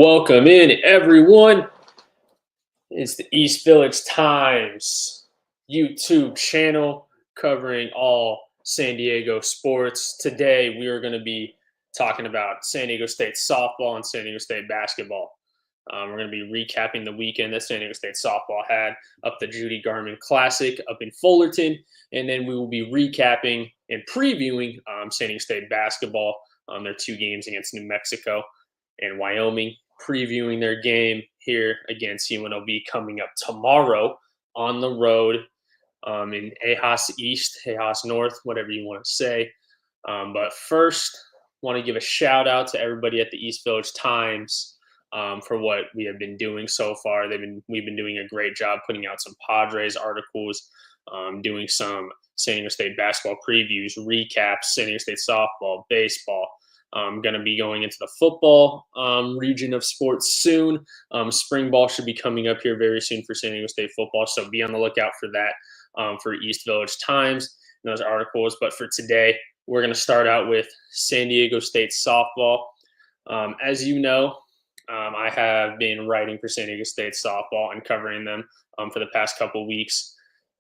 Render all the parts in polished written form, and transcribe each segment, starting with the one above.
Welcome in, everyone. It's the East Village Times YouTube channel covering all San Diego sports. Today, we are going to be talking about San Diego State softball and San Diego State basketball. We're going to be recapping the weekend that San Diego State softball had up the Judy Garman Classic up in Fullerton, and then we will be recapping and previewing San Diego State basketball. Their two games against New Mexico and Wyoming, previewing their game here against UNLV coming up tomorrow on the road in Tejas East, Tejas North, whatever you want to say. But first, want to give a shout out to everybody at the East Village Times for what we have been doing so far. We've been doing a great job putting out some Padres articles, doing some San Diego State basketball previews, recaps, San Diego State softball, baseball. I'm going to be going into the football region of sports soon. Spring ball should be coming up here very soon for San Diego State football, so be on the lookout for that for East Village Times and those articles. But for today, we're going to start out with San Diego State softball. As you know, I have been writing for San Diego State softball and covering them for the past couple of weeks.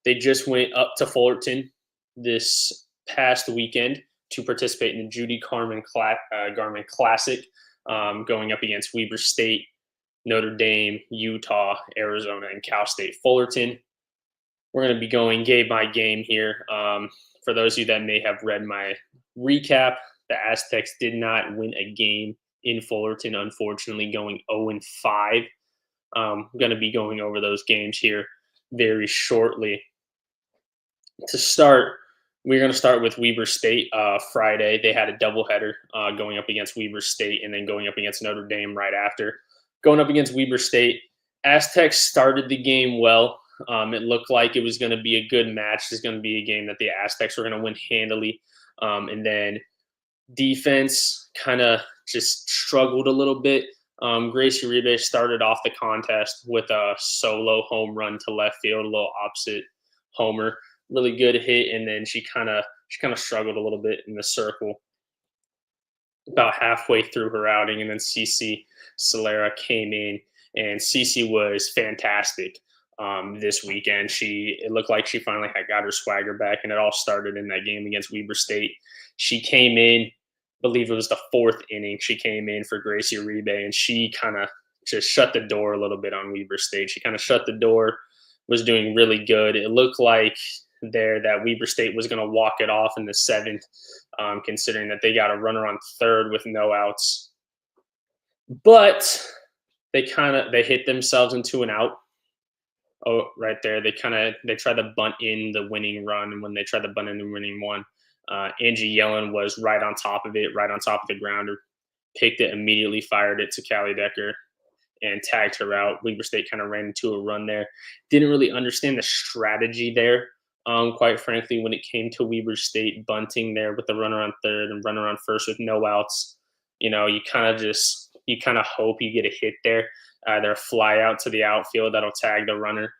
They just went up to Fullerton this past weekend to participate in the Judy Garman Classic, going up against Weber State, Notre Dame, Utah, Arizona, and Cal State Fullerton. We're going to be going game by game here. For those of you that may have read my recap, the Aztecs did not win a game in Fullerton, unfortunately, going 0-5. I'm going to be going over those games here very shortly. To start, we're going to start with Weber State Friday. They had a doubleheader going up against Weber State and then going up against Notre Dame right after. Going up against Weber State, Aztecs started the game well. It looked like it was going to be a good match. It's going to be a game that the Aztecs were going to win handily. And then defense kind of just struggled a little bit. Gracie Uribe started off the contest with a solo home run to left field, a little opposite homer. Really good hit, and then she kind of struggled a little bit in the circle about halfway through her outing, and then Cece Solera came in, and Cece was fantastic this weekend. It looked like she finally had got her swagger back, and it all started in that game against Weber State. She came in, I believe it was the fourth inning. She came in for Gracie Uribe, and she kind of just shut the door a little bit on Weber State. She kind of shut the door, was doing really good. It looked like that Weber State was going to walk it off in the seventh, considering that they got a runner on third with no outs. But they hit themselves into an out. Oh, right there. They tried to bunt in the winning run, and when they tried to bunt in the winning one, Angie Yellen was right on top of it, right on top of the grounder, picked it, immediately fired it to Callie Decker and tagged her out. Weber State kind of ran into a run there. Didn't really understand the strategy there. Quite frankly, when it came to Weber State bunting there with the runner on third and runner on first with no outs, you kind of hope you get a hit there. Either a fly out to the outfield that'll tag the runner,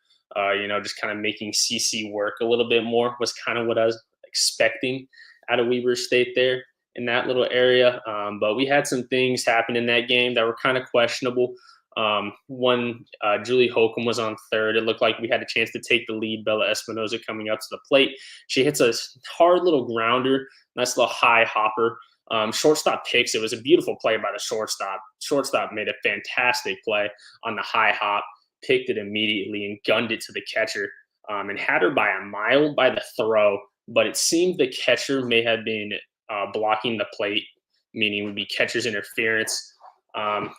just kind of making CC work a little bit more was kind of what I was expecting out of Weber State there in that little area. But we had some things happen in that game that were kind of questionable. Julie Holcomb was on third. It looked like we had a chance to take the lead. Bella Espinoza coming up to the plate. She hits a hard little grounder, nice little high hopper. Shortstop picks. It was a beautiful play by the shortstop. Shortstop made a fantastic play on the high hop, picked it immediately and gunned it to the catcher, and had her by a mile by the throw. But it seemed the catcher may have been blocking the plate, meaning it would be catcher's interference.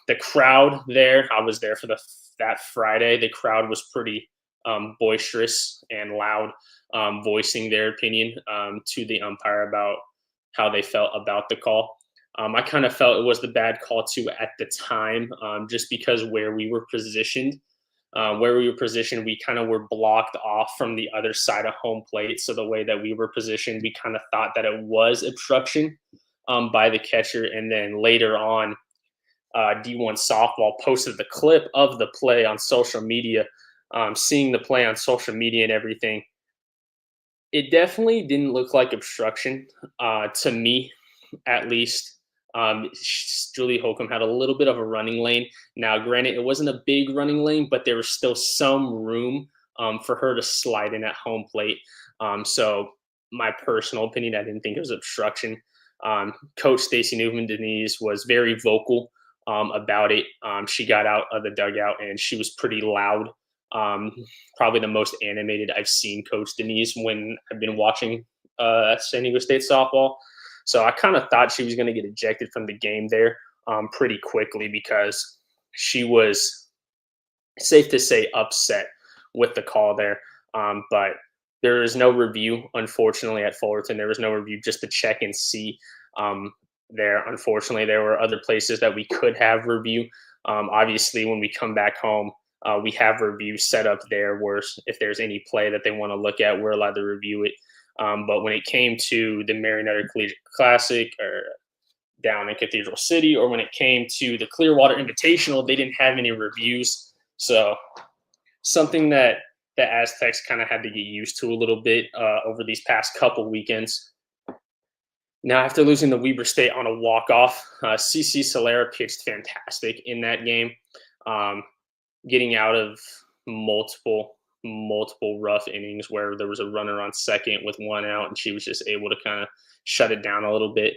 The crowd there, I was there for that Friday. The crowd was pretty boisterous and loud, voicing their opinion to the umpire about how they felt about the call. I kind of felt it was the bad call too at the time, just because where we were positioned, we kind of were blocked off from the other side of home plate. So the way that we were positioned, we kind of thought that it was obstruction by the catcher. And then later on, D1 Softball posted the clip of the play on social media. Seeing the play on social media and everything, it definitely didn't look like obstruction to me, at least. Julie Holcomb had a little bit of a running lane. Now, granted, it wasn't a big running lane, but there was still some room for her to slide in at home plate. So, my personal opinion, I didn't think it was obstruction. Coach Stacy Newman Denise was very vocal about it. She got out of the dugout and she was pretty loud. Um, Probably the most animated I've seen Coach Denise when I've been watching San Diego State softball. So I kind of thought she was going to get ejected from the game there pretty quickly because she was, safe to say, upset with the call there. But there is no review, unfortunately, at Fullerton. There was no review just to check and see there. Unfortunately, there were other places that we could have review. Obviously, when we come back home, we have review set up there where if there's any play that they want to look at, we're allowed to review it. But when it came to the Mary Nutter Collegiate Classic or down in Cathedral City, or when it came to the Clearwater Invitational, they didn't have any reviews. So something that the Aztecs kind of had to get used to a little bit over these past couple weekends. Now, after losing to Weber State on a walk-off, CC Solera pitched fantastic in that game, getting out of multiple rough innings where there was a runner on second with one out, and she was just able to kind of shut it down a little bit.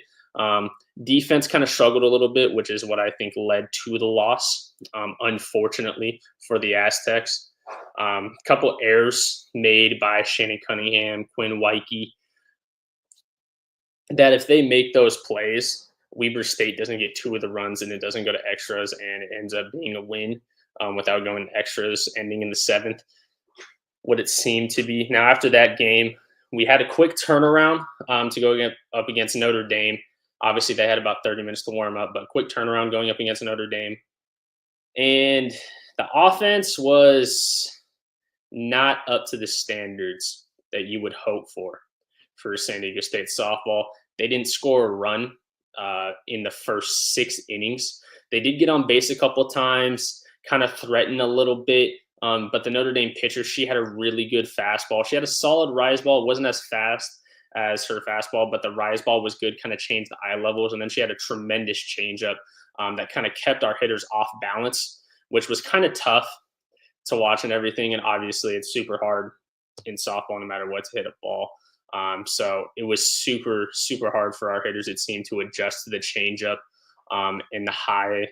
Defense kind of struggled a little bit, which is what I think led to the loss, unfortunately, for the Aztecs. Couple errors made by Shannon Cunningham, Quinn Weike, that if they make those plays, Weber State doesn't get two of the runs and it doesn't go to extras, and it ends up being a win without going to extras, ending in the seventh, what it seemed to be. Now, after that game, we had a quick turnaround to go up against Notre Dame. Obviously, they had about 30 minutes to warm up, but quick turnaround going up against Notre Dame. And the offense was not up to the standards that you would hope for San Diego State softball. They didn't score a run in the first 6 innings. They did get on base a couple times, kind of threatened a little bit, but the Notre Dame pitcher, she had a really good fastball. She had a solid rise ball. It wasn't as fast as her fastball, but the rise ball was good, kind of changed the eye levels. And then she had a tremendous changeup that kind of kept our hitters off balance, which was kind of tough to watch and everything. And obviously, it's super hard in softball no matter what to hit a ball. So it was super, super hard for our hitters, it seemed, to adjust to the changeup and the high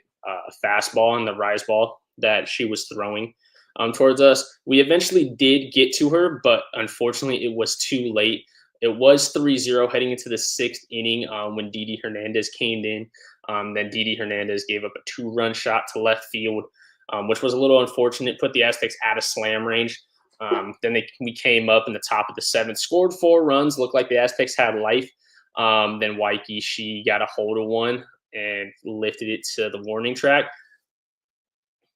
fastball and the rise ball that she was throwing towards us. We eventually did get to her, but unfortunately, it was too late. It was 3-0 heading into the 6th inning when Didi Hernandez came in. Then Didi Hernandez gave up a 2-run shot to left field, which was a little unfortunate, put the Aztecs out of slam range. Then we came up in the top of the 7th, scored 4 runs, looked like the Aztecs had life. Then Weike, she got a hold of one and lifted it to the warning track.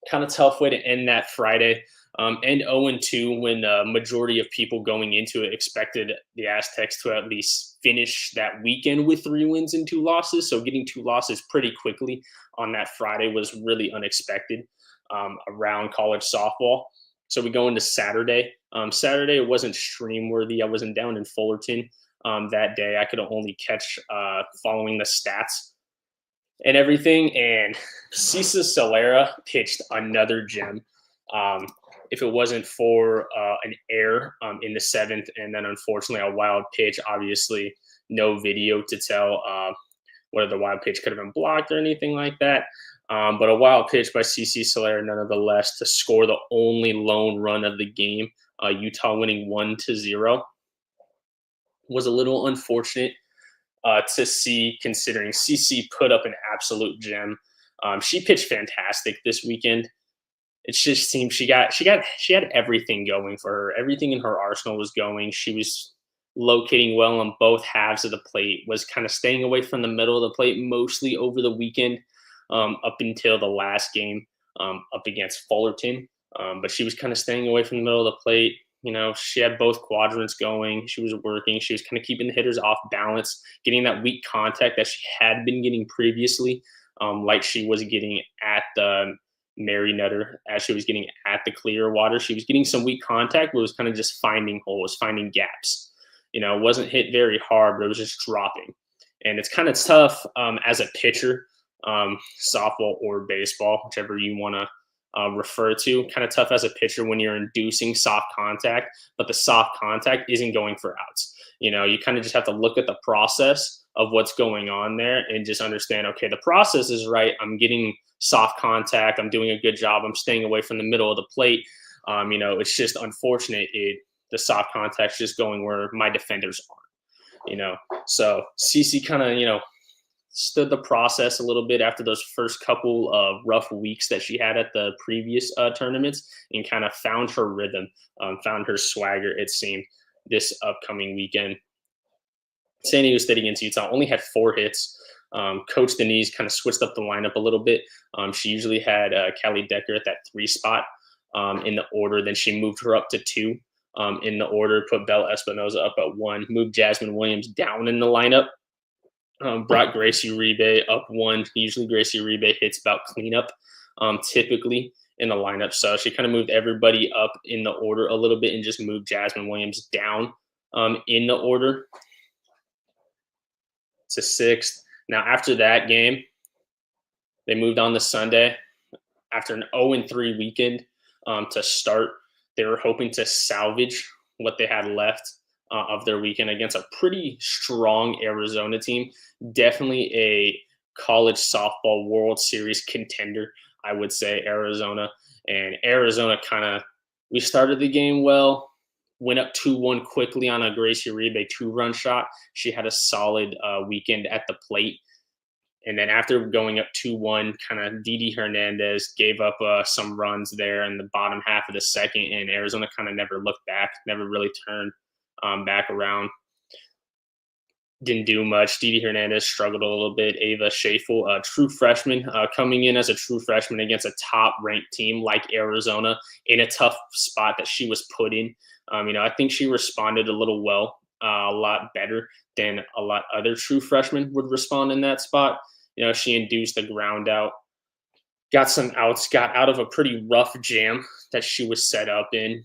Kind of tough way to end that Friday. And 0-2 when the majority of people going into it expected the Aztecs to at least finish that weekend with 3 wins and 2 losses. So getting 2 losses pretty quickly on that Friday was really unexpected around college softball. So we go into Saturday. Saturday, it wasn't stream worthy. I wasn't down in Fullerton that day. I could only catch following the stats and everything. And Cisa Solera pitched another gem. If it wasn't for an error in the 7th, and then unfortunately a wild pitch, obviously no video to tell whether the wild pitch could have been blocked or anything like that. But a wild pitch by CC Solera, nonetheless, to score the only lone run of the game, Utah winning 1-0, was a little unfortunate to see, considering CC put up an absolute gem. She pitched fantastic this weekend. It just seemed she had everything going for her. Everything in her arsenal was going. She was locating well on both halves of the plate, was kind of staying away from the middle of the plate mostly over the weekend up until the last game up against Fullerton. But she was kind of staying away from the middle of the plate. You know, she had both quadrants going. She was working. She was kind of keeping the hitters off balance, getting that weak contact that she had been getting previously, like she was getting at the Mary Nutter, as she was getting at the Clearwater. She was getting some weak contact, but it was kind of just finding holes, finding gaps. You know, it wasn't hit very hard, but it was just dropping. And it's kind of tough as a pitcher, softball or baseball, whichever you want to refer to. Kind of tough as a pitcher when you're inducing soft contact, but the soft contact isn't going for outs. You kind of just have to look at the process of what's going on there and just understand, okay, the process is right. I'm getting soft contact. I'm doing a good job. I'm staying away from the middle of the plate. It's just unfortunate. The soft contact's just going where my defenders aren't. So CC kind of, stood the process a little bit after those first couple of rough weeks that she had at the previous tournaments, and kind of found her rhythm, found her swagger, it seemed, this upcoming weekend. San Diego State against Utah only had 4 hits. Coach Denise kind of switched up the lineup a little bit. She usually had Callie Decker at that 3 spot in the order. Then she moved her up to 2 in the order, put Bella Espinoza up at 1, moved Jasmine Williams down in the lineup, brought Gracie Uribe up 1. Usually Gracie Uribe hits about cleanup typically in the lineup. So she kind of moved everybody up in the order a little bit and just moved Jasmine Williams down in the order to 6th. Now, after that game, they moved on to Sunday after an 0-3 weekend to start. They were hoping to salvage what they had left of their weekend against a pretty strong Arizona team. Definitely a college softball World Series contender, I would say, Arizona. And Arizona we started the game well, went up 2-1 quickly on a Gracie Uribe 2-run shot. She had a solid weekend at the plate. And then after going up 2-1, kind of Didi Hernandez gave up some runs there in the bottom half of the second, and Arizona kind of never looked back, never really turned back around. Didn't do much. Didi Hernandez struggled a little bit. Ava Schafel, a true freshman, coming in as a true freshman against a top-ranked team like Arizona in a tough spot that she was put in. I think she responded a lot better than a lot other true freshmen would respond in that spot. She induced the ground out, got some outs, got out of a pretty rough jam that she was set up in.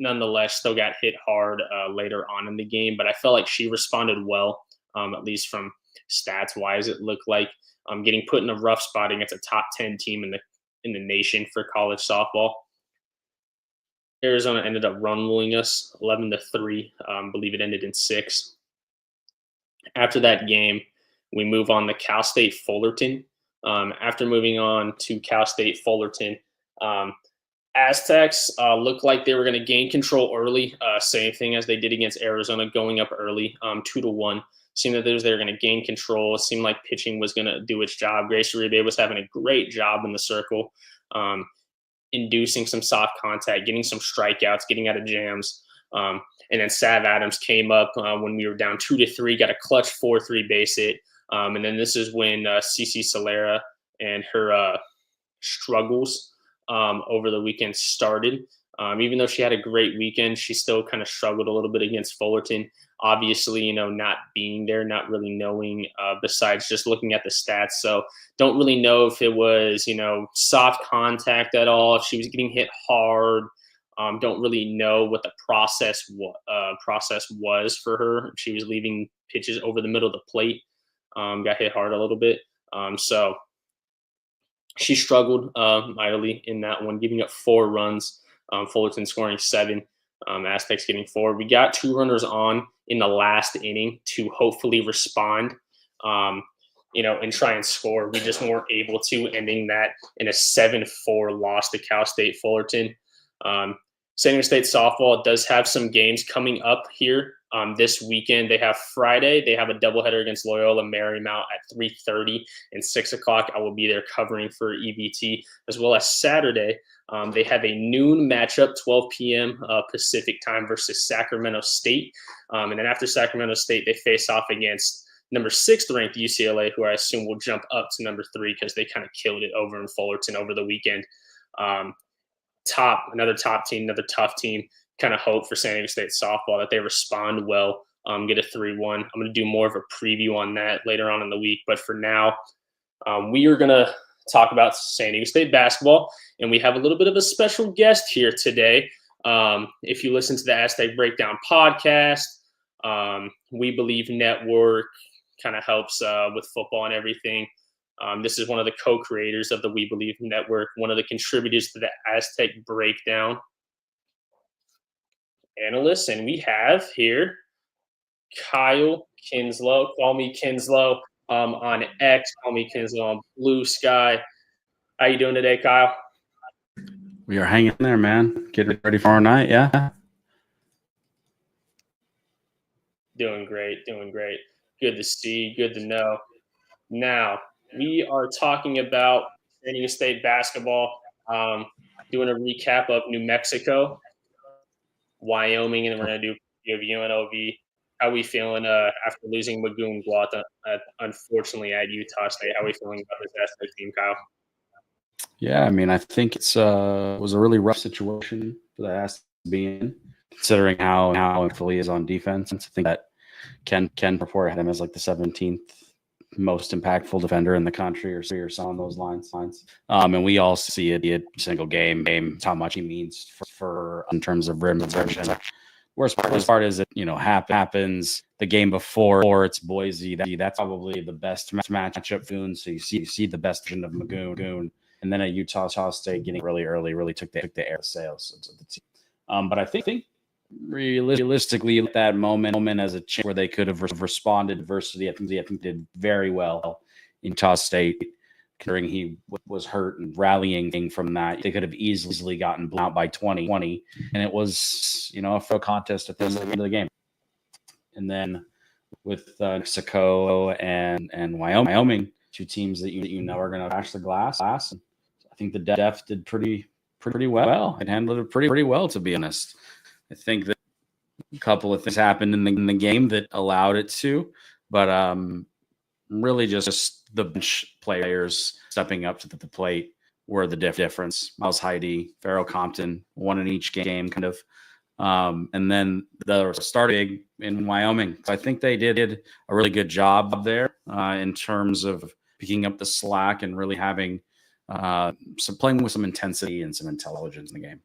Nonetheless, still got hit hard later on in the game, but I felt like she responded well, at least from stats-wise. It looked like getting put in a rough spot against a top 10 team in the nation for college softball. Arizona ended up run-ruling us 11-3. I believe it ended in 6. After that game, we move on to Cal State Fullerton. After moving on to Cal State Fullerton, Aztecs looked like they were going to gain control early. Same thing as they did against Arizona, going up early, 2-1. Seemed that they were going to gain control. It seemed like pitching was going to do its job. Gracie Uribe was having a great job in the circle, inducing some soft contact, getting some strikeouts, getting out of jams. And then Sav Adams came up when we were down 2-3, got a clutch 4-3 base hit. And then this is when CC Solera and her struggles over the weekend started. Even though she had a great weekend, she still kind of struggled a little bit against Fullerton. Obviously, not being there, not really knowing besides just looking at the stats. So don't really know if it was, soft contact at all, if she was getting hit hard. Don't really know what the process was for her. She was leaving pitches over the middle of the plate, got hit hard a little bit. So she struggled mightily in that one, giving up 4 runs. Fullerton scoring 7. Aztecs getting 4. We got 2 runners on in the last inning to hopefully respond, and try and score. We just weren't able to, ending that in a 7-4 loss to Cal State Fullerton. San Diego State softball does have some games coming up here this weekend. They have Friday. They have a doubleheader against Loyola Marymount at 3:30 and 6 o'clock. I will be there covering for EVT, as well as Saturday. They have a noon matchup, 12 p.m. Pacific time versus Sacramento State. And then after Sacramento State, they face off against number 6th ranked UCLA, who I assume will jump up to number 3 because they kind of killed it over in Fullerton over the weekend. Another top team, another tough team. Kind of hope for San Diego State softball that they respond well, get a 3-1. I'm going to do more of a preview on that later on in the week. But for now, we are going to talk about San Diego State basketball, and we have a little bit of a special guest here today. If you listen to the Aztec Breakdown podcast, We Believe Network, kind of helps with football and everything. This is one of the co-creators of the We Believe Network, one of the contributors to the Aztec Breakdown analysts, and we have here Kyle Kinslow. Call me Kinslow on X. Call me Kinslow on Blue Sky. How you doing today, Kyle? We are hanging there, man. Getting ready for our night, yeah. Doing great, doing great. Good to see, good to know. Now, we are talking about San Diego State basketball, doing a recap of New Mexico, Wyoming, and we're going to do give UNLV. How we feeling after losing Magoon Guata, unfortunately, at Utah State? How we feeling about this Aztec team, Kyle? Yeah, I mean, I think it was a really rough situation for the Aztecs to be in, considering how Philly is on defense. I think that Ken Purport had him as like the 17th most impactful defender in the country, or something on those lines. And we all see it every single game how much he means for in terms of rim protection. Worst part is it happens the game before it's Boise. That's probably the best matchup for Magoon. So you see the best version of Magoon, and then at Utah State getting really early really took the air sales of the team. But I think realistically that moment as a chance where they could have responded to adversity, I think did very well in Utah State. Considering he was hurt and rallying from that, they could have easily gotten blown out by 20, and it was a fair contest at the end of the game. And then with Mexico and Wyoming, two teams that are going to crash the glass. I think the Def did pretty well and handled it pretty well, to be honest. I think that a couple of things happened in the game that allowed it to, but really just the bench players stepping up to the plate were the difference. Miles Heide, Farrell Compton, one in each game, kind of. And then the starting in Wyoming. So I think they did a really good job there in terms of picking up the slack and really having some playing with some intensity and some intelligence in the game.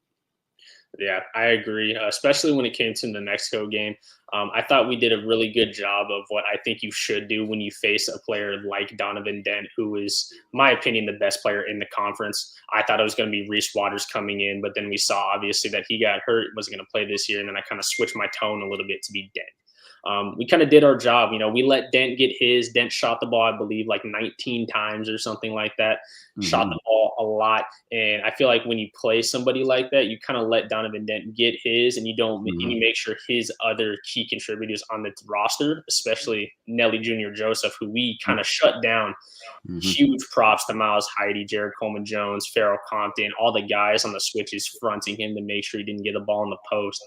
Yeah, I agree, especially when it came to the Mexico game. I thought we did a really good job of what I think you should do when you face a player like Donovan Dent, who is, in my opinion, the best player in the conference. I thought it was going to be Reese Waters coming in, but then we saw, obviously, that he got hurt, wasn't going to play this year, and then I kind of switched my tone a little bit to be Dent. We kind of did our job. We let Dent get his. Dent shot the ball, I believe, like 19 times or something like that. Mm-hmm. Shot the ball a lot. And I feel like when you play somebody like that, you kind of let Donovan Dent get his, and you don't mm-hmm. you make sure his other key contributors on the roster, especially Nelly Jr. Joseph, who we kind of shut down. Mm-hmm. Huge props to Miles Heide, Jared Coleman-Jones, Farrell Compton, all the guys on the switches fronting him to make sure he didn't get the ball in the post.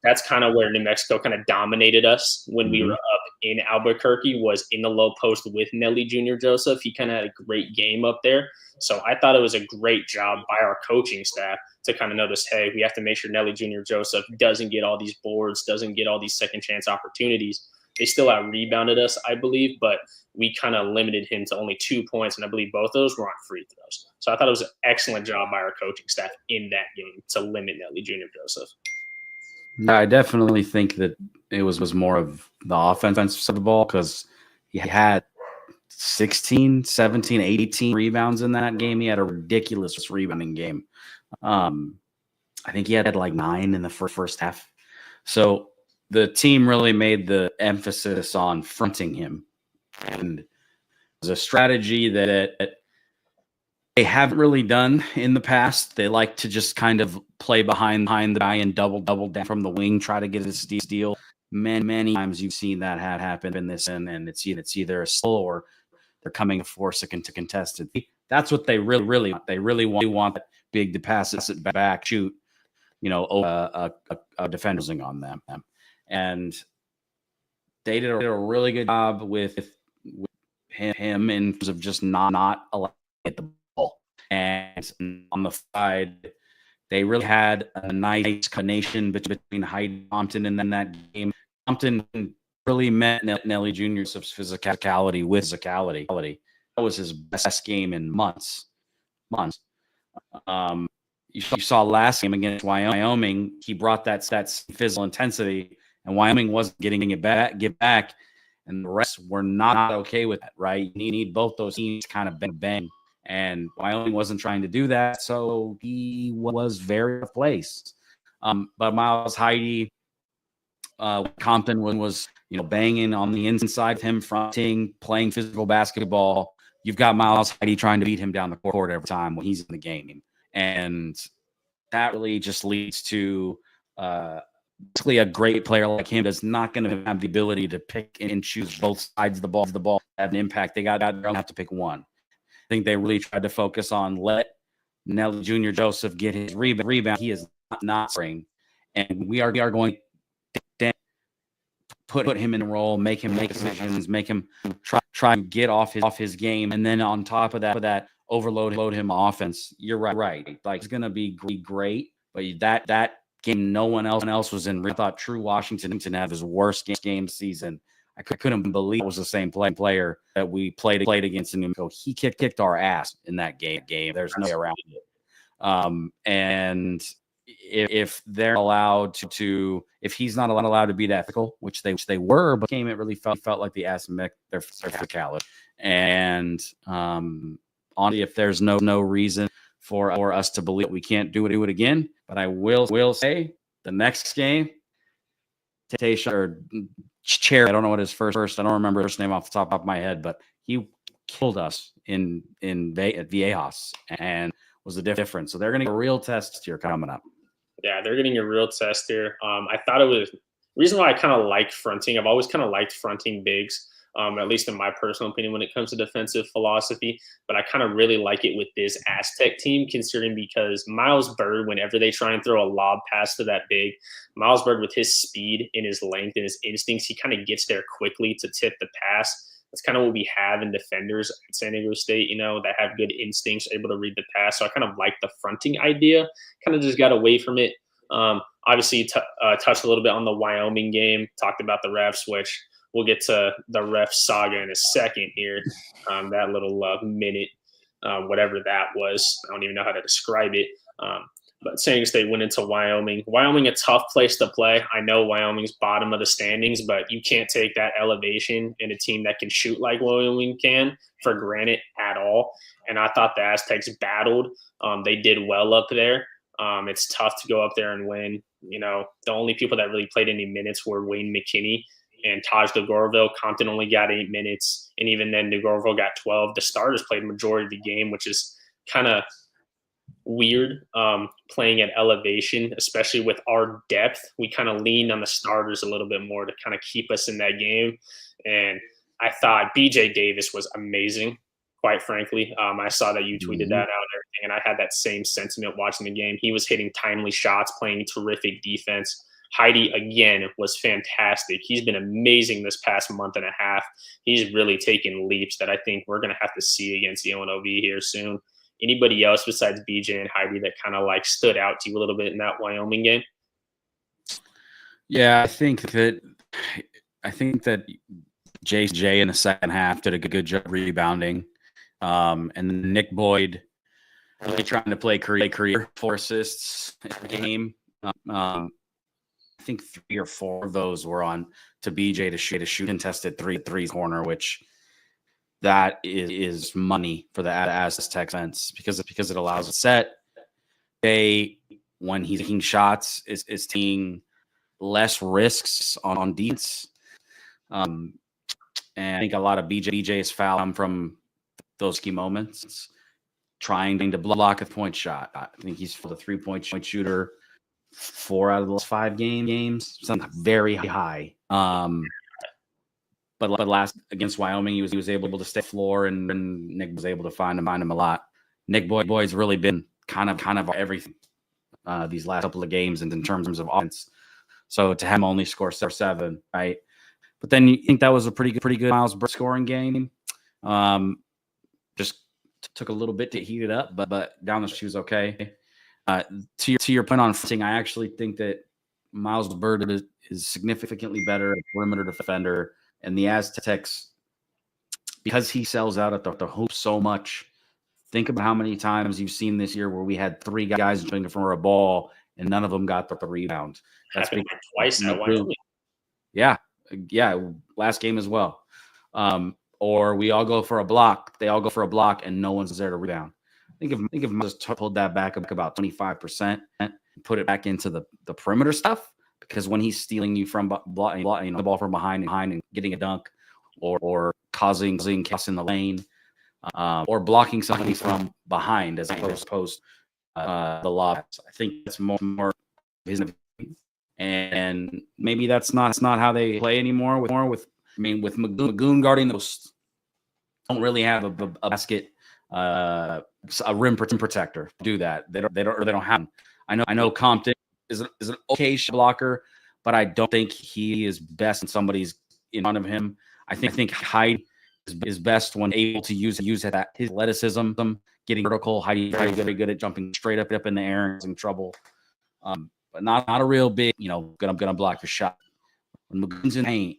That's kind of where New Mexico kind of dominated us when mm-hmm. we were up in Albuquerque, was in the low post with Nelly Jr. Joseph. He kind of had a great game up there. So I thought it was a great job by our coaching staff to kind of notice, hey, we have to make sure Nelly Jr. Joseph doesn't get all these boards, doesn't get all these second chance opportunities. They still out-rebounded us, I believe, but we kind of limited him to only 2 points, and I believe both those were on free throws. So I thought it was an excellent job by our coaching staff in that game to limit Nelly Jr. Joseph. Yeah, I definitely think that it was more of the offensive side of the ball, because he had 16, 17, 18 rebounds in that game. He had a ridiculous rebounding game. I think he had like 9 in the first half. So the team really made the emphasis on fronting him. And it was a strategy that they haven't really done in the past. They like to just kind of play behind the guy and double down from the wing, try to get a steal. Many times you've seen that happen in this, and it's either a steal or they're coming to force it to contested. That's what they really want. They really want that big to pass it back, shoot, a defenders on them. And they did a really good job with him in terms of just not allowing to get the ball. And on the side, they really had a nice combination between Hyde and Compton in that game. Compton really met Nelly Jr.'s physicality with physicality. That was his best game in months. You saw last game against Wyoming, he brought that physical intensity, and Wyoming wasn't getting it back. and the rest were not okay with that, right? You need both those teams kind of bang. And Wyoming wasn't trying to do that, so he was very placed. But Miles Heide, Compton was banging on the inside of him, fronting, playing physical basketball. You've got Miles Heide trying to beat him down the court every time when he's in the game. And that really just leads to basically a great player like him that's not going to have the ability to pick and choose both sides of the ball, have an impact. They have to pick one. I think they really tried to focus on let Nelly Jr. Joseph get his rebound. He is not scoring. And we are going to put him in a role, make him make decisions, make him try and get off his game. And then on top of that, overload him offense. You're right. Like, it's going to be great, but that game, no one else was in. I thought True Washington had his worst game season. I couldn't believe it was the same player that we played against in New Mexico. He kicked our ass in that game. There's no way around it. And if they're allowed to, if he's not allowed to be that physical, which they were, but game it really felt like the Aztec their physicality. And honestly, if there's no reason for us to believe we can't do it again, but I will say the next game, Tayshaun or Chair, I don't know what his first. I don't remember his name off the top of my head, but he killed us at Viejas and was the difference. So they're going to get a real test here coming up. Yeah, they're getting a real test here. I thought it was reason why I kind of like fronting. I've always kind of liked fronting bigs, at least in my personal opinion when it comes to defensive philosophy. But I kind of really like it with this Aztec team, considering because Miles Bird, whenever they try and throw a lob pass to that big, Miles Bird with his speed and his length and his instincts, he kind of gets there quickly to tip the pass. That's kind of what we have in defenders at San Diego State, that have good instincts, able to read the pass. So I kind of like the fronting idea. Kind of just got away from it. Obviously, touched a little bit on the Wyoming game, talked about the refs, which we'll get to the ref saga in a second here. That little minute, whatever that was. I don't even know how to describe it. But San Diego State went into Wyoming. Wyoming, a tough place to play. I know Wyoming's bottom of the standings, but you can't take that elevation in a team that can shoot like Wyoming can for granted at all. And I thought the Aztecs battled. They did well up there. It's tough to go up there and win. The only people that really played any minutes were Wayne McKinney and Taj DeGorville. Compton only got 8 minutes, and even then DeGorville got 12. The starters played majority of the game, which is kind of weird, playing at elevation, especially with our depth. We kind of leaned on the starters a little bit more to kind of keep us in that game. And I thought BJ Davis was amazing, quite frankly. I saw that you tweeted that out and everything, and I had that same sentiment watching the game. He was hitting timely shots, playing terrific defense. Heide, again, was fantastic. He's been amazing this past month and a half. He's really taken leaps that I think we're going to have to see against the UNLV here soon. Anybody else besides BJ and Heide that kind of like stood out to you a little bit in that Wyoming game? Yeah, I think that Jay in the second half did a good job rebounding. And then Nick Boyd really trying to play career 4 assists in the game. I think 3 or 4 of those were on to BJ to shoot contested three corner, which that is money for the Aztec defense because it allows a set. When he's taking shots, is taking less risks on defense. And I think a lot of BJ's foul come from those key moments, trying to block a point shot. I think he's for the 3-point shooter 4 out of the last 5 games, something very high. But last against Wyoming, he was able to stay floor, and Nick was able to find him a lot. Nick Boyd's really been kind of everything these last couple of games, and in terms of offense. So to have him only score 7, right? But then you think that was a pretty good Miles Bird scoring game. Just took a little bit to heat it up, but down the stretch he was okay. To your point on fronting, I actually think that Miles Bird is significantly better a perimeter defender. And the Aztecs, because he sells out at the hoop so much, think about how many times you've seen this year where we had 3 guys jumping for a ball and none of them got the rebound. That's happened twice at Wyoming. Yeah, Yeah, last game as well. Or we all go for a block. They all go for a block, and no one's there to rebound. Think if Miles pulled that back about 25%, and put it back into the perimeter stuff, because when he's stealing you from the ball from behind and getting a dunk, or causing chaos in the lane, or blocking somebody from behind as opposed the lob. I think that's more his, and maybe that's not how they play anymore. With Magoon guarding those, don't really have a basket, a rim protector to do that. They don't have. I know Compton is an okay shot blocker, but I don't think he is best when somebody's in front of him. I think Hyde is best when able to use that his athleticism, getting vertical. Hyde very good at jumping straight up in the air and causing trouble. But not a real big, gonna block your shot. When Magoon's in paint,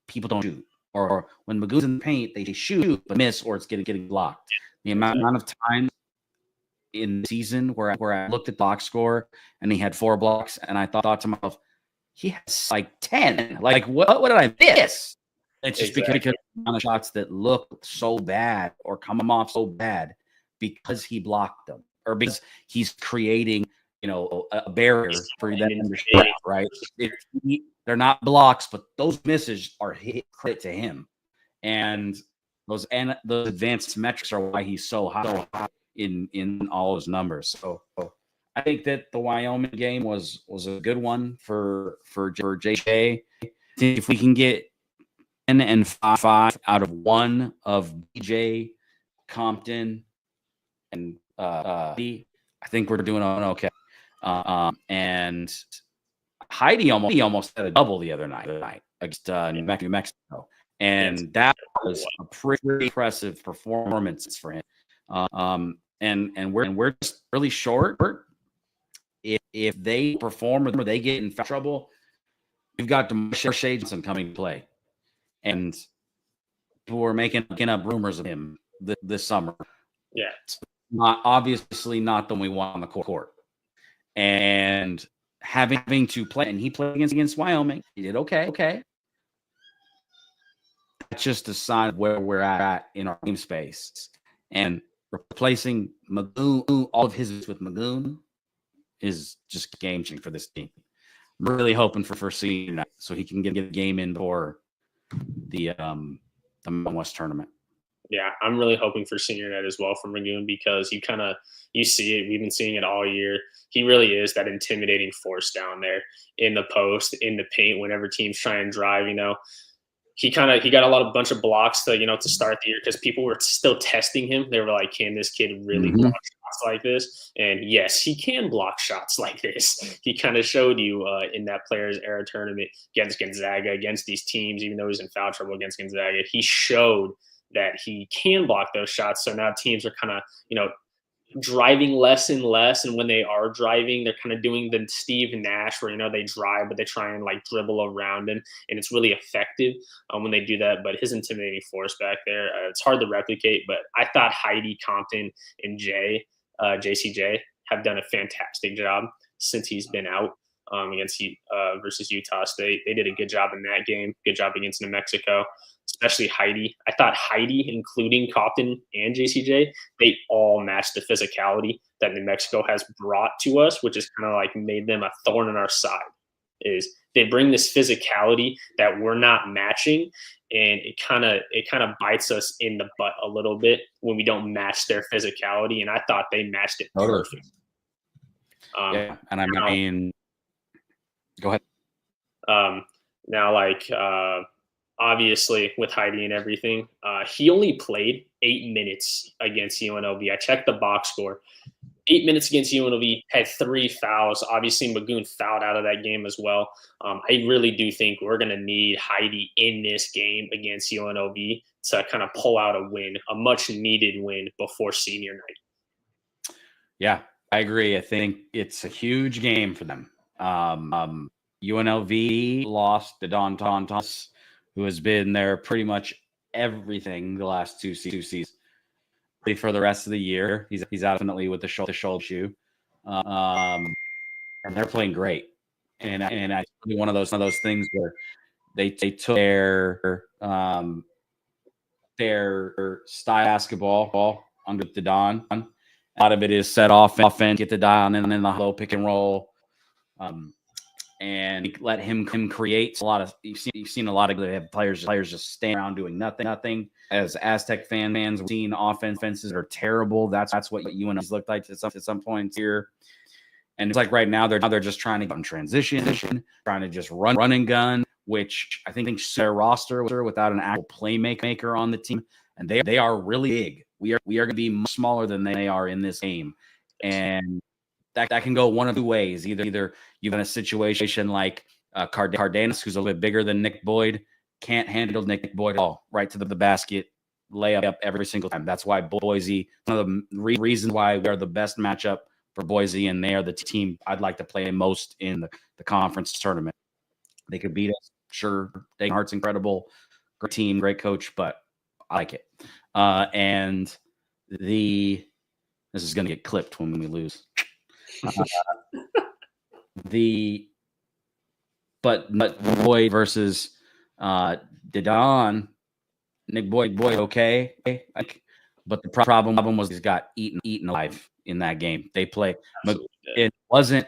people don't shoot. Or when Magoon's in the paint, they shoot but miss, or it's getting blocked. The amount of time in the season where I looked at the box score and he had 4 blocks, and I thought to myself, he has like 10. Like what did I miss? It's just because the amount of shots that look so bad or come off so bad because he blocked them, or because he's creating a barrier for them to shoot, right? They're not blocks, but those misses are credit to him. And those advanced metrics are why he's so high in all his numbers. So I think that the Wyoming game was a good one for JJ. If we can get 10 and 5 out of one of DJ, Compton, and I think we're doing okay. And Heidi almost had a double the other night against New Mexico, and that was a pretty impressive performance for him. And we're just really short. If they perform or they get in trouble, we've got DeMarsha Johnson coming to play, and people are making up rumors of him this summer. Yeah, it's obviously not the one we want on the court. And having to play, and he played against Wyoming. He did okay. That's just a sign of where we're at in our game space. And replacing Magoon, all of his with Magoon, is just game changing for this team. I'm really hoping for senior night so he can get a game in for the Mountain West tournament. Yeah, I'm really hoping for senior night as well for Magoon, because you see it. We've been seeing it all year. He really is that intimidating force down there in the post, in the paint, whenever teams try and drive. He got a bunch of blocks to start the year, because people were still testing him. They were like, can this kid really block shots like this? And yes, he can block shots like this. He kind of showed you in that Players Era tournament against Gonzaga, against these teams, even though he was in foul trouble against Gonzaga, he showed that he can block those shots. So now teams are kind of, driving less and less. And when they are driving, they're kind of doing the Steve Nash where, they drive, but they try and like dribble around him. And it's really effective when they do that. But his intimidating force back there, it's hard to replicate. But I thought Heidi, Compton, and JCJ have done a fantastic job since he's been out against versus Utah State. They did a good job in that game. Good job against New Mexico. Especially Heidi. I thought Heidi, including Compton and JCJ, they all matched the physicality that New Mexico has brought to us, which is kind of like made them a thorn in our side. Is they bring this physicality that we're not matching, and it kind of bites us in the butt a little bit when we don't match their physicality. And I thought they matched it perfect. Yeah, and I mean, go ahead. Now, obviously, with Heidi and everything, he only played 8 minutes against UNLV. I checked the box score. 8 minutes against UNLV, had 3 fouls. Obviously, Magoon fouled out of that game as well. I really do think we're going to need Heidi in this game against UNLV to kind of pull out a win, a much-needed win before senior night. Yeah, I agree. I think it's a huge game for them. UNLV lost to Don Thomas, who has been there pretty much everything the last two seasons. For the rest of the year, he's out definitely with the shoulder issue, and they're playing great. And I one of those things where they took their style basketball under the Don. A lot of it is set off offense, get the Don, and then the low pick and roll. And let him create a lot of. You've seen a lot of players just stand around doing nothing. As Aztec fans, we've seen offenses that are terrible. That's what UNLV's looked like at some points here. And it's like right now they're just trying to get in transition, trying to just run and gun, which I think their roster without an actual playmaker on the team, and they are really big. We are going to be much smaller than they are in this game, and that can go one of two ways. Either you've in a situation like Cardenas, who's a little bit bigger than Nick Boyd, can't handle Nick Boyd at all, right to the basket, lay up every single time. That's why Boise, one of the reasons why we are the best matchup for Boise, and they are the team I'd like to play most in the conference tournament. They could beat us, sure. Dayton Hart's incredible, great team, great coach, but I like it. And this is going to get clipped when we lose. But Boyd versus Didon, Nick Boyd, okay. But the problem was he's got eaten alive in that game. They play, but it wasn't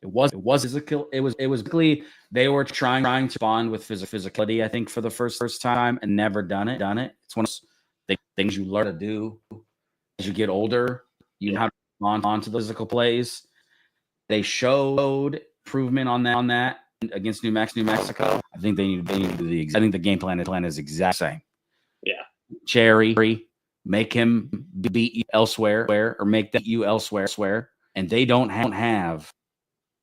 physical. It was basically they were trying to bond with physicality, I think, for the first time and never done it. It's one of those things you learn to do as you get older. You know how to respond onto the physical plays. They showed improvement on that against New Mexico. I think they need to do I think the game plan is exact same. Yeah. Cherry, make him beat you elsewhere or make that you elsewhere. And they don't have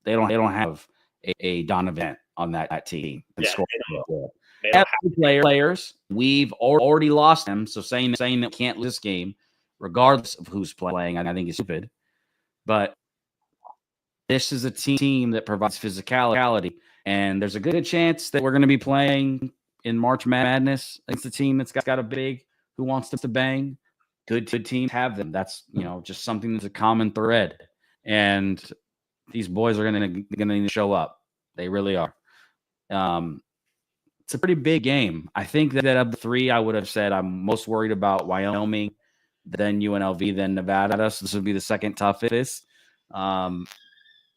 a Donovan on that team. Yeah, they have players. We've already lost them. So saying that we can't lose this game, regardless of who's playing, I think is stupid. But this is a team that provides physicality, and there's a good chance that we're going to be playing in March Madness against a team that's got a big who wants to bang. Good teams have them. That's just something that's a common thread, and these boys are going to need to show up. They really are. It's a pretty big game. I think that of the three, I would have said I'm most worried about Wyoming, then UNLV, then Nevada. So this would be the second toughest.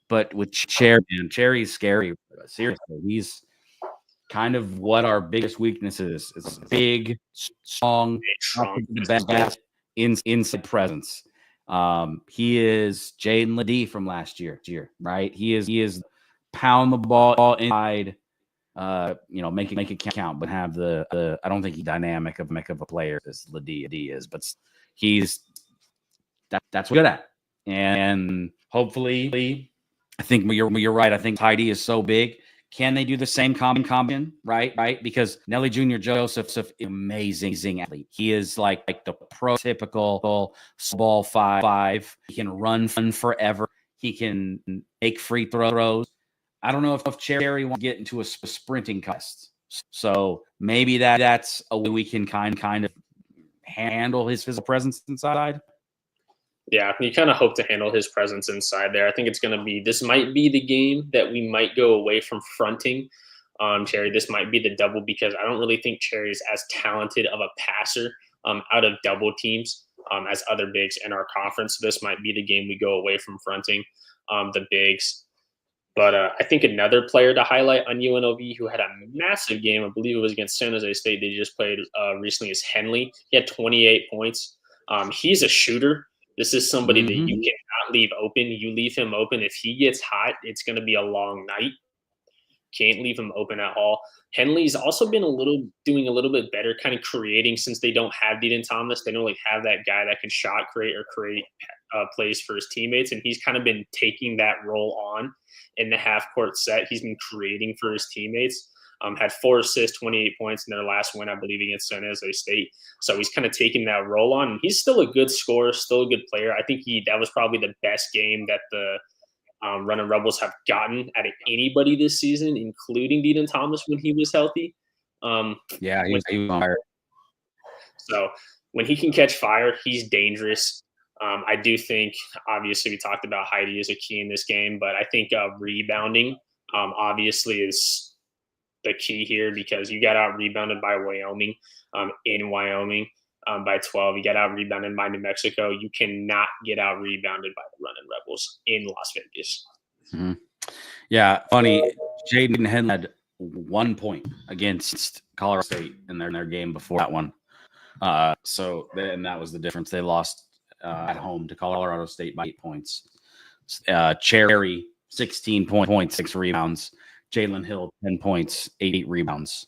But with Cherry's scary. Seriously, he's kind of what our biggest weakness is. It's big, strong, the best inside presence. He is Jaden Ledee from last year, right? He is pound the ball inside, make it count, but have the I don't think he's dynamic of a player as Ledee is, but that's what we're good at. And hopefully, I think you're right. I think Heidi is so big. Can they do the same combination? Right? Because Nelly Jr. Joseph's amazing athlete. He is like the prototypical ball five. He can run forever. He can make free throws. I don't know if Cherry wants to get into a sprinting contest. So maybe that's a way we can kind of handle his physical presence inside. Yeah, you kind of hope to handle his presence inside there. I think this might be the game that we might go away from fronting Cherry. This might be the double because I don't really think Cherry is as talented of a passer out of double teams as other bigs in our conference. So this might be the game we go away from fronting the bigs. But I think another player to highlight on UNLV who had a massive game, I believe it was against San Jose State, they just played recently, is Henley. He had 28 points. He's a shooter. This is somebody that you cannot leave open. You leave him open. If he gets hot, it's going to be a long night. Can't leave him open at all. Henley's also been doing a little bit better, kind of creating since they don't have Deaton Thomas. They don't really have that guy that can shot create or create plays for his teammates. And he's kind of been taking that role on in the half court set. He's been creating for his teammates. Had 4 assists, 28 points in their last win, I believe, against San Jose State. So he's kind of taking that role on. And he's still a good scorer, still a good player. I think that was probably the best game that the Running Rebels have gotten out of anybody this season, including Deaton Thomas when he was healthy. He was fired. So when he can catch fire, he's dangerous. I do think, obviously, we talked about Heidi as a key in this game, but I think rebounding obviously is the key here because you got out rebounded by Wyoming in Wyoming by 12. You got out rebounded by New Mexico. You cannot get out rebounded by the Running Rebels in Las Vegas. Mm-hmm. Yeah, funny. Jaden Henley had 1 point against Colorado State in their game before that one. So then that was the difference. They lost at home to Colorado State by 8 points. Cherry, 16 points, 6 rebounds. Jalen Hill, 10 points, 8 rebounds.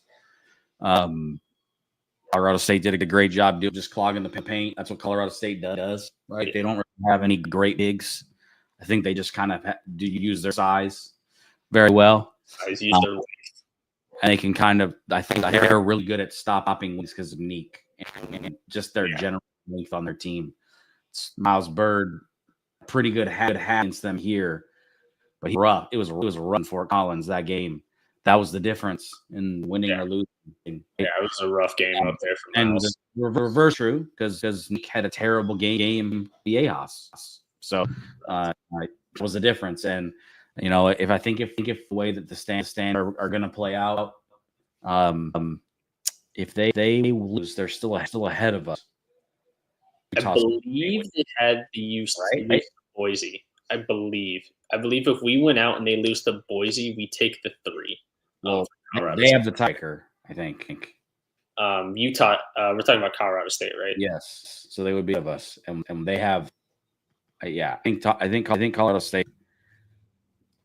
Colorado State did a great job just clogging the paint. That's what Colorado State does, right? They don't really have any great bigs. I think they just kind of do use their size very well. And they can kind of, I think they're really good at stopping wings because of Neek and just their general length on their team. Miles Bird, pretty good against them here, but rough. It was a run for Collins that game. That was the difference in winning or losing. Yeah, it was a rough game up there for Miles. And the reverse true because Nick had a terrible game the AHOS. So it was a difference. And if the way that the stand are going to play out, if they lose, they're still ahead of us. I believe they had the use to Boise. I believe if we went out and they lose to Boise, we take the 3. Well, they have the tiebreaker, I think. Utah. We're talking about Colorado State, right? Yes. So they would be of us, and they have. I think Colorado State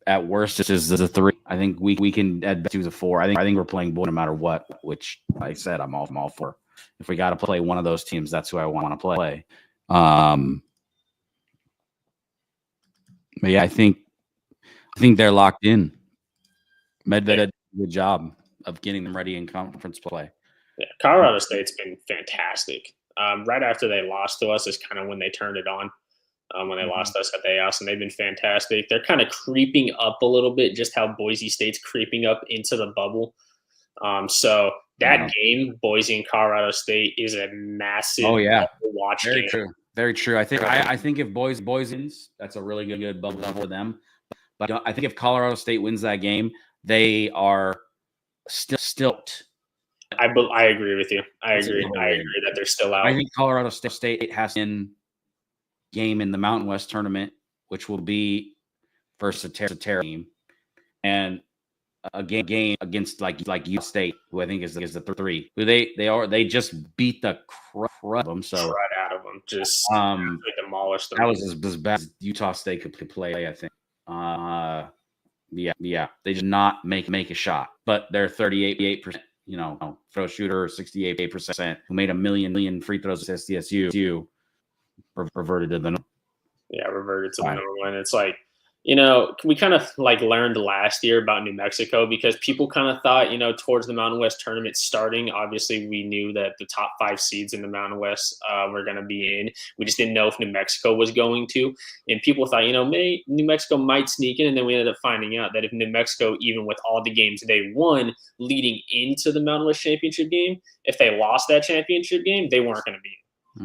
at worst is the 3. I think we can add to the 4. I think we're playing Boise no matter what. Which, like I said, I'm all for. If we got to play one of those teams, that's who I want to play. But yeah, I think they're locked in. Medved did a good job of getting them ready in conference play. Yeah, Colorado State's been fantastic. Right after they lost to us is kind of when they turned it on. When they lost us at the AOS, and they've been fantastic. They're kind of creeping up a little bit, just how Boise State's creeping up into the bubble. So that game, Boise and Colorado State, is a massive watch Very game. True. Very true. I think if Boise wins, that's a really good bubble for them. But I think if Colorado State wins that game, they are still. I agree with you. I agree that they're still out. I think Colorado State has in game in the Mountain West tournament, which will be versus a Terra team, and a game against like Utah State, who I think is the 3. Who they just beat the crap out of them. So right out of them, just demolished them. That was as bad as Utah State could play. I think. Yeah, they did not make a shot, but they're 38%. Throw shooter 68%, who made a million free throws at SDSU, reverted to the norm. Yeah, reverted to the norm. And it's like, we kind of learned last year about New Mexico because people kind of thought, towards the Mountain West tournament starting, obviously we knew that the top 5 seeds in the Mountain West were going to be in. We just didn't know if New Mexico was going to. And people thought, New Mexico might sneak in. And then we ended up finding out that if New Mexico, even with all the games they won leading into the Mountain West championship game, if they lost that championship game, they weren't going to be in.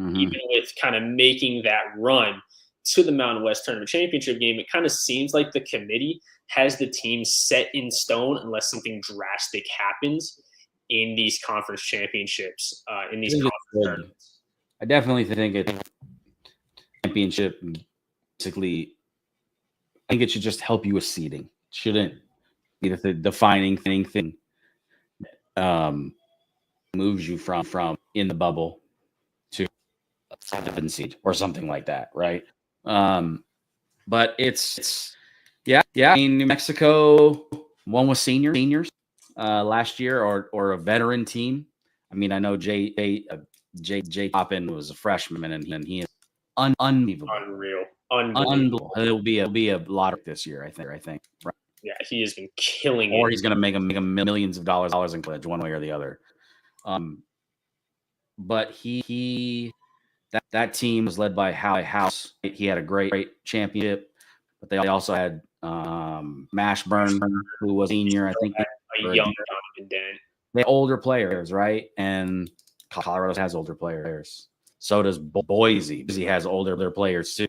Mm-hmm. Even with kind of making that run to the Mountain West Tournament Championship game, it kind of seems like the committee has the team set in stone unless something drastic happens in these conference championships, in these conference tournaments. I definitely think it's championship. Basically, I think it should just help you with seeding. It shouldn't be the defining thing. Moves you from in the bubble to a 7 seed or something like that, right? But it's I mean, New Mexico won with seniors last year or a veteran team. I mean, I know Jay Toppin was a freshman and he is unbelievable. Unbelievable. It'll be a lot this year, I think. Right. Yeah, he has been killing or he's gonna make him millions of dollars in college, one way or the other. But that team was led by House. He had a great championship, but they also had Mashburn, who was senior. I think a young Donovan Dent. They older players, right? And Colorado has older players. So does Boise. Boise has older players too.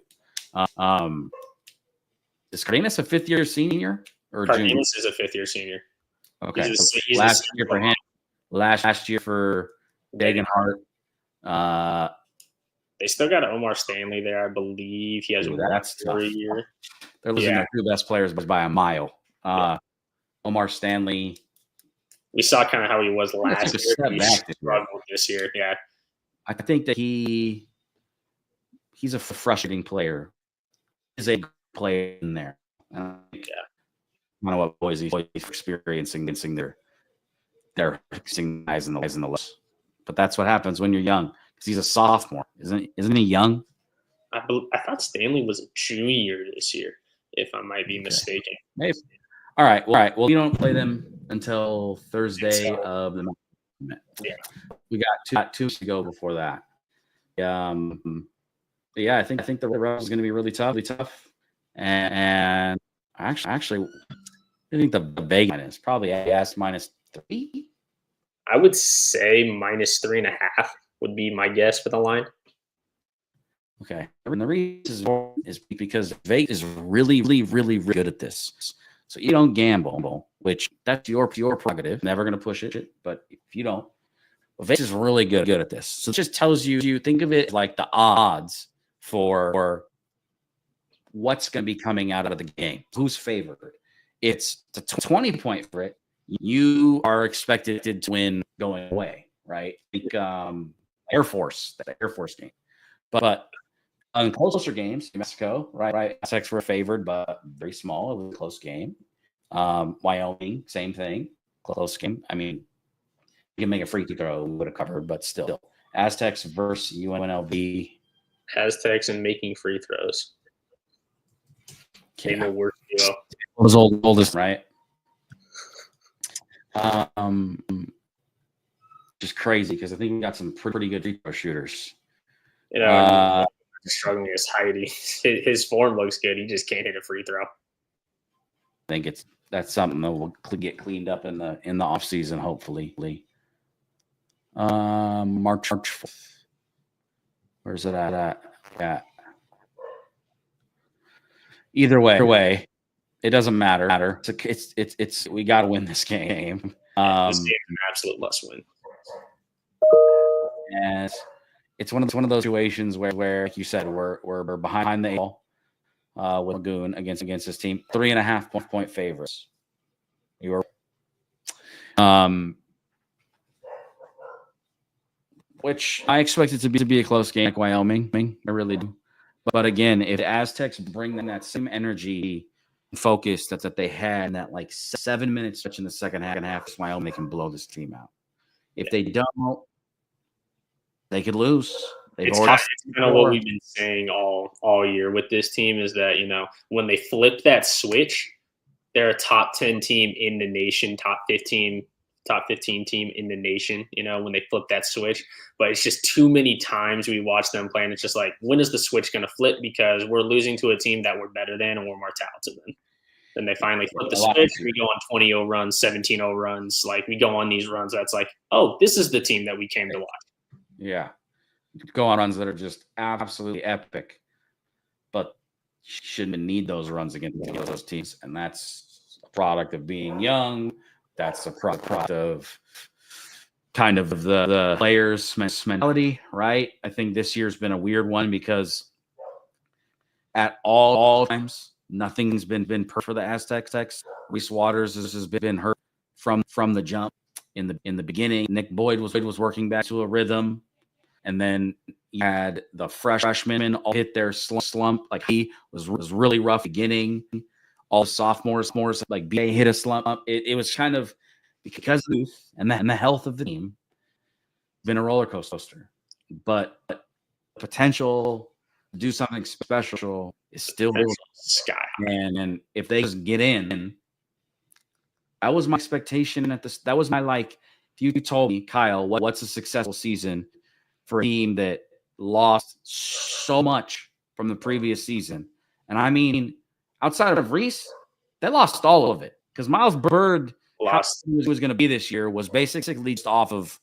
Is Cardenas a 5th-year senior or Cardenas is a 5th-year senior. Okay. He's Last year for him. Last year for Degenhart. They still got Omar Stanley there, I believe. He has that's more tough. year. They're losing their two best players by a mile. Omar Stanley. We saw kind of how he was last year. He struggled this year. Yeah. I think that he's a frustrating player. He's a player in there. I don't know what boys he's experiencing their fixing guys in the list. But that's what happens when you're young. Because he's a sophomore, isn't he young? I thought Stanley was a junior this year, if I might be mistaken. Maybe. All right. Well, you don't play them until Thursday of the month. Yeah. We got two to go before that. Yeah, I think the Rebels is going to be really tough. And actually, I think the Vegas is probably -3. I would say -3.5 would be my guess for the line. Okay. And the reason is because Vegas is really good at this. So you don't gamble, which that's your prerogative. Never going to push it, but if you don't, Vegas is really good at this. So it just tells you think of it like the odds for what's going to be coming out of the game. Who's favored? It's a 20-point favorite. You are expected to win going away, right? Like Air Force game. But on closer games, New Mexico, right? Aztecs were favored, but very small. It was a close game. Wyoming, same thing. Close game. I mean, you can make a free throw, would have covered, but still. Aztecs versus UNLV. Aztecs and making free throws. Yeah. Worst duo. Was oldest, right? Just crazy because I think we got some pretty good free throw shooters. Struggling is Heidi. His form looks good. He just can't hit a free throw. I think that's something that will get cleaned up in the off season, hopefully. March 4th. Where's it at? Yeah. Either way, it doesn't matter. It's we got to win this game. This game is an absolute must win. And it's one of those situations where like you said, we're behind the eight ball with Lagoon against this team. 3.5 point favorites. You were which I expect it to be a close game like Wyoming. I really do. But again, if the Aztecs bring them that same energy and focus that they had in that like 7 minute stretch in the second half, Wyoming, they can blow this team out. If they don't, they could lose. It's kind of what we've been saying all year with this team is that, when they flip that switch, they're a top 10 team in the nation, top 15 team in the nation, when they flip that switch. But it's just too many times we watch them play, and it's just like, when is the switch going to flip? Because we're losing to a team that we're better than and we're more talented than. Then they finally flip the switch. We go on 20-0 runs, 17-0 runs. Like, we go on these runs that's like, oh, this is the team that we came to watch. Yeah. Go on runs that are just absolutely epic. But you shouldn't need those runs against those teams. And that's a product of being young. That's a product of kind of the players' mentality, right? I think this year's been a weird one because at all times, nothing's been perfect for the Aztecs. Reese Waters has been hurt from the jump in the beginning. Nick Boyd was working back to a rhythm, and then you had the freshmen all hit their slump. Like he was really rough beginning. All sophomores like BA hit a slump. It was kind of because of the youth and the health of the team been a roller coaster. But potential to do something special is still sky. And if they just get in, that was my expectation at this. That was my if you told me, Kyle, what's a successful season for a team that lost so much from the previous season? And I mean, outside of Reese, they lost all of it because Miles Bird, how he was going to be this year, was basically just off of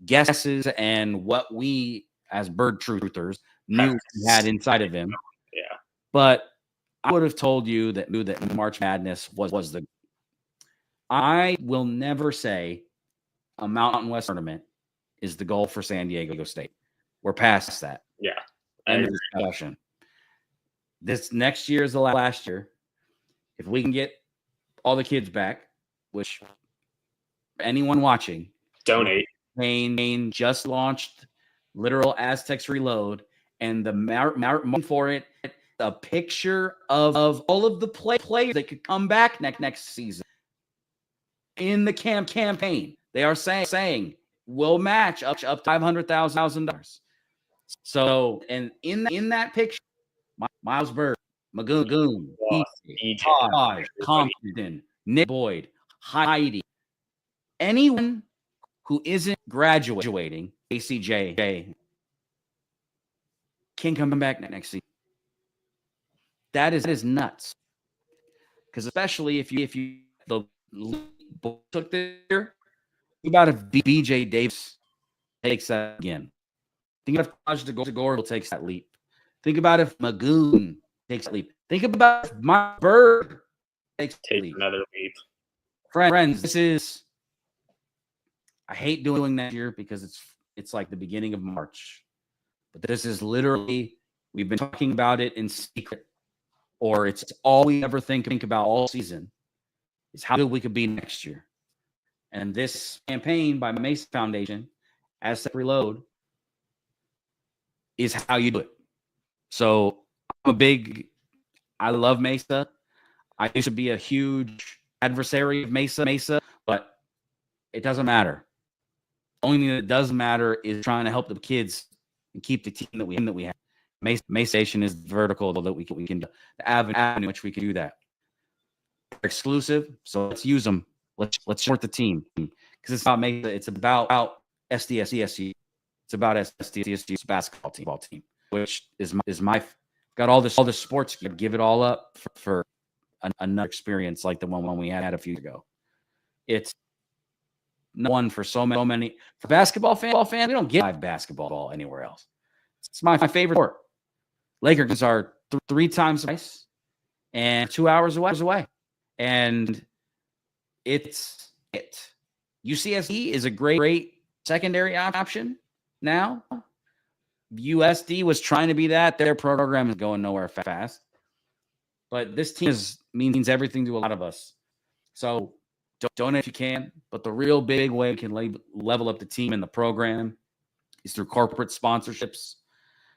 guesses and what we, as Bird truthers, knew he had inside of him. Yeah. But I would have told you that March Madness was the I will never say a Mountain West tournament is the goal for San Diego State. We're past that. Yeah. End of discussion. This next year is the last year. If we can get all the kids back, which anyone watching, donate. Maine just launched literal Aztecs Reload, and the mark for it, a picture of all of the players that could come back next season in the campaign. They are saying we'll match up to $500,000. So, and in that picture, Miles Bird, Magoon, Taj, Compton, Nick Boyd, Heidi, anyone who isn't graduating, ACJ, can come back next season. That is nuts. Because especially if you the took there, think about if BJ Davis takes that again. Think about if Taj DeGore takes that leap. Think about if Magoon takes that leap. Think about if my Bird takes another leap. Friends, this is, I hate doing that here because it's like the beginning of March. But this is literally, we've been talking about it in secret, or it's all we ever think about all season, is how good we could be next year. And this campaign by Mesa Foundation, Aztec Reload, is how you do it. So I love Mesa. I used to be a huge adversary of Mesa, but it doesn't matter. The only thing that does matter is trying to help the kids and keep the team that we have. Mesa Station is vertical that we can do. The avenue in which we can do that. They're exclusive, so let's use them. Let's support the team because it's about Mesa. It's about SDSU. It's about SDSU's basketball team, which is my got all this sports gear. Give it all up for another experience like the one we had a few years ago. It's one for so many for basketball fans. We don't get live basketball anywhere else. It's my favorite sport. Lakers are 3 times ice and 2 hours away, and it's it. UCSD is a great secondary option now. USD was trying to be that. Their program is going nowhere fast. But this team means everything to a lot of us. So donate if you can. But the real big way we can level up the team and the program is through corporate sponsorships.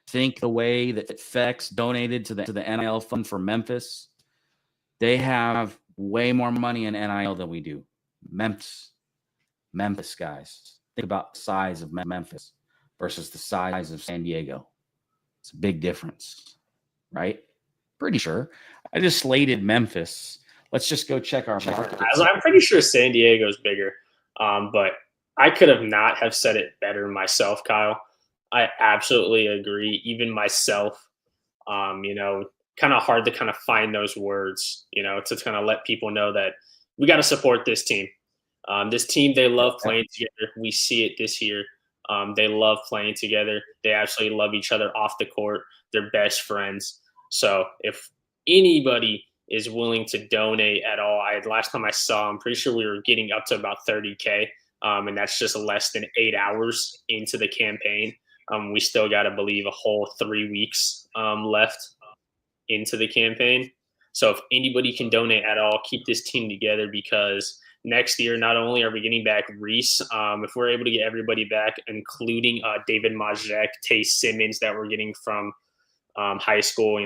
Think the way that FedEx donated to the NIL fund for Memphis. They have way more money in NIL than we do. Memphis guys. Think about the size of Memphis versus the size of San Diego. It's a big difference, right? Pretty sure. I just slated Memphis. Let's just go check our market. I'm pretty sure San Diego's bigger, but I could not have said it better myself, Kyle. I absolutely agree. Even myself, kind of hard to kind of find those words, to kind of let people know that we got to support this team. This team, they love playing together. We see it this year. They love playing together. They absolutely love each other off the court. They're best friends. So if anybody is willing to donate at all, last time I saw, I'm pretty sure we were getting up to about $30K, and that's just less than 8 hours into the campaign. We still got to believe a whole 3 weeks left into the campaign. So if anybody can donate at all, keep this team together, because next year, not only are we getting back Reese, if we're able to get everybody back, including David Majek, Tay Simmons that we're getting from high school,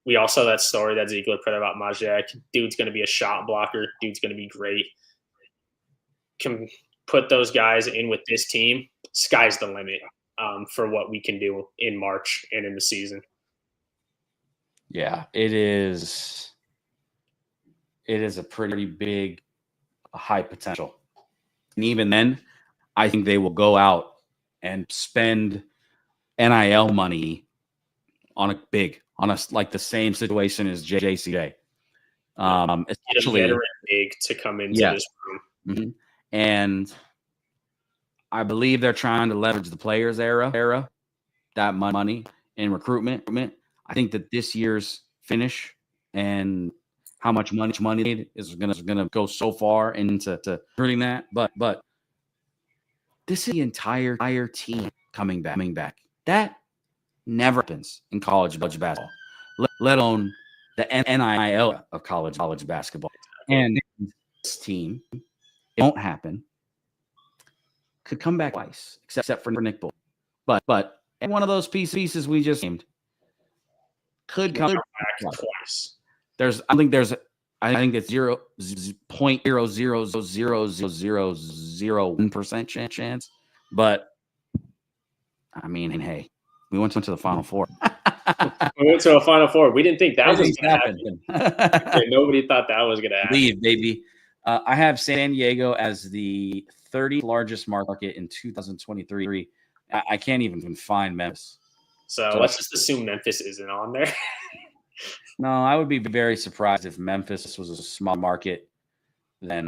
we all saw that story that Ziegler put about Majek. Dude's going to be a shot blocker. Dude's going to be great. Can put those guys in with this team. Sky's the limit for what we can do in March and in the season. Yeah, it is. It is a pretty big, high potential. And even then, I think they will go out and spend NIL money on like the same situation as JCJ. Especially veteran big to come into this room. Mm-hmm. And I believe they're trying to leverage the players era, that money in recruitment. I think that this year's finish and how much money is gonna go so far into hurting that. But this is the entire team coming back. That never happens in college basketball, let alone the NIL of college basketball. And this team, it won't happen. Could come back twice, except for Nick Bull. But one of those pieces we just named could come back twice. I think it's 0.0000001% chance. But I mean, hey, we went to the Final Four. We went to a Final Four. We didn't think that was going to happen. Nobody thought that was going to happen. Leave, baby. I have San Diego as the 30th largest market in 2023. I can't even find Memphis. So let's just assume Memphis isn't on there. No, I would be very surprised if Memphis was a small market. Then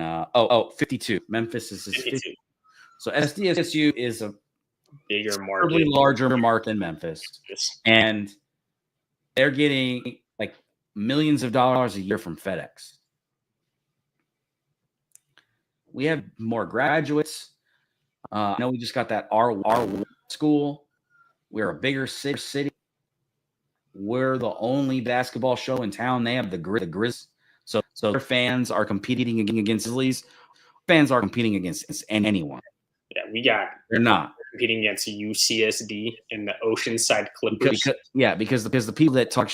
52. Memphis is 52. So SDSU is a bigger market, probably larger market than Memphis, and they're getting like millions of dollars a year from FedEx. We have more graduates. I know we just got that our school. We're a bigger city. We're the only basketball show in town. They have the Grizz. So their fans are competing against Grizzlies. Fans are competing against anyone. Yeah, they're not competing against UCSD and the Oceanside Clippers. Because the people that talk,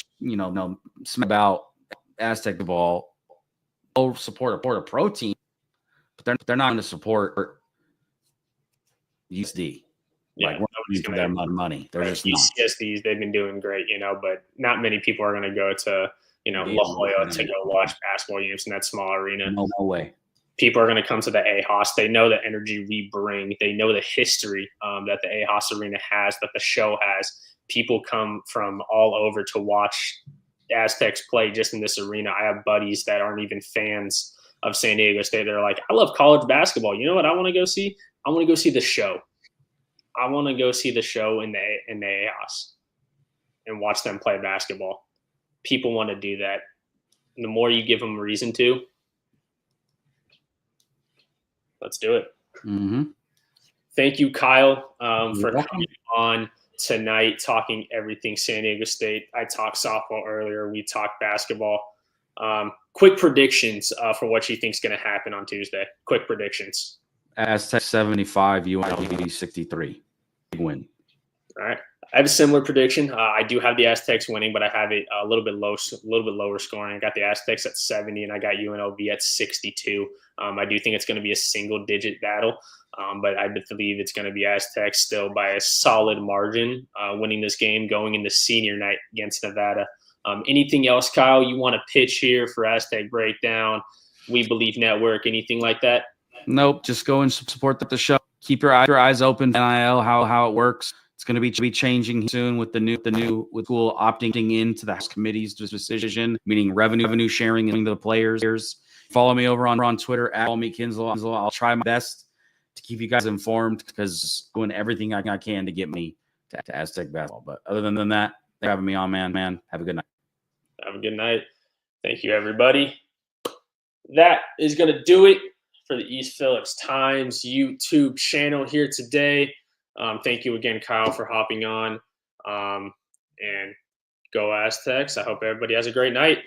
about Aztec ball, will support a pro team, but they're not going to support USD. Yeah, nobody's going to have money. They're just UCSDs. They've been doing great, but not many people are going to go to La Jolla to go watch basketball games in that small arena. No way. People are going to come to the AHOS. They know the energy we bring. They know the history that the AHOS arena has, that the show has. People come from all over to watch Aztecs play just in this arena. I have buddies that aren't even fans of San Diego State. They're like, I love college basketball. You know what I want to go see? I want to go see the show. I want to go see the show in the AHOS and watch them play basketball. People want to do that. And the more you give them a reason to, let's do it. Mm-hmm. Thank you, Kyle, for coming on tonight, talking everything San Diego State. I talked softball earlier. We talked basketball. Quick predictions for what you think is going to happen on Tuesday. Quick predictions. Aztec 75, UNLV 63. Big win. All right. I have a similar prediction. I do have the Aztecs winning, but I have it a little bit lower scoring. I got the Aztecs at 70, and I got UNLV at 62. I do think it's going to be a single-digit battle, but I believe it's going to be Aztecs still by a solid margin, winning this game, going into senior night against Nevada. Anything else, Kyle, you want to pitch here for Aztec Breakdown, We Believe Network, anything like that? Nope. Just go and support the show. Keep your eyes open. NIL, how it works. It's going to be changing soon with the new with school opting into the House Committee's decision, meaning revenue sharing among the players. Follow me over on Twitter at @MeKinslow. I'll try my best to keep you guys informed because doing everything I can to get me to Aztec basketball. But other than that, thanks for having me on, man. Have a good night. Have a good night. Thank you, everybody. That is going to do it for the East Phillips Times YouTube channel here today. Thank you again, Kyle, for hopping on. And go Aztecs. I hope everybody has a great night.